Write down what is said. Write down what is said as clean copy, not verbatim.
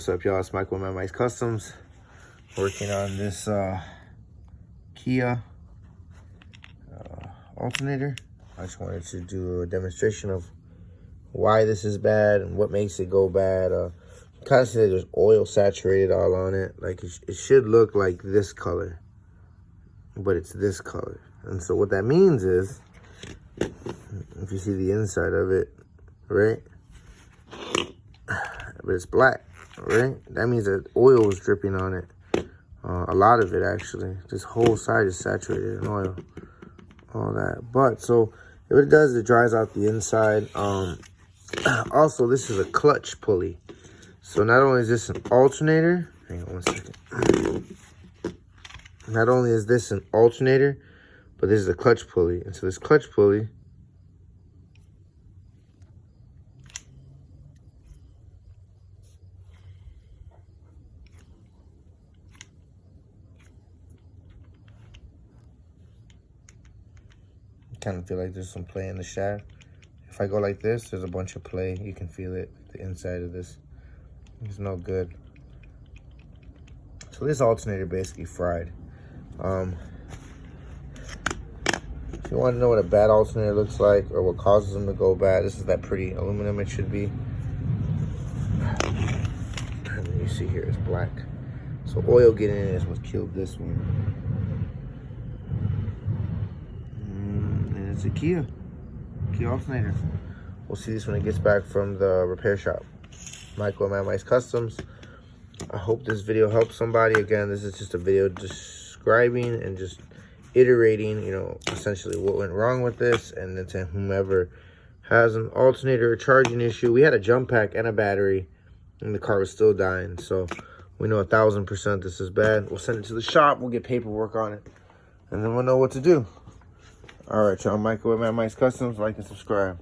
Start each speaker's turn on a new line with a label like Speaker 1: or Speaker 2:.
Speaker 1: What's up, y'all? It's Mike with Mad Mike's Customs. Working on this Kia alternator. I just wanted to do a demonstration of why this is bad and what makes it go bad. Kind of say there's oil saturated all on it. Like it should look like this color, but it's this color. And so what that means is, if you see the inside of it, right? But it's black, right? That means that oil was dripping on it. A lot of it, actually. This whole side is saturated in oil. All that. But, so, what it does, it dries out the inside. Also, this is a clutch pulley. So, not only is this an alternator. Hang on one second. Not only is this an alternator, but this is a clutch pulley. And so, this clutch pulley kind of feel like there's some play in the shaft. If I go like this, there's a bunch of play. You can feel it, the inside of this. It's no good. So this alternator basically fried. If you want to know what a bad alternator looks like or what causes them to go bad, this is that pretty aluminum it should be. And you see here it's black. So oil getting in is what killed this one. It's a Kia alternator. We'll see this when it gets back from the repair shop. Michael and Mad Mike's Customs. I hope this video helps somebody. Again, this is just a video describing and just iterating, you know, essentially what went wrong with this, and then to whomever has an alternator or charging issue. We had a jump pack and a battery, and the car was still dying. So we know 1000% this is bad. We'll send it to the shop. We'll get paperwork on it, and then we'll know what to do. All right, y'all. Michael with Mad Mike's Customs. Like and subscribe.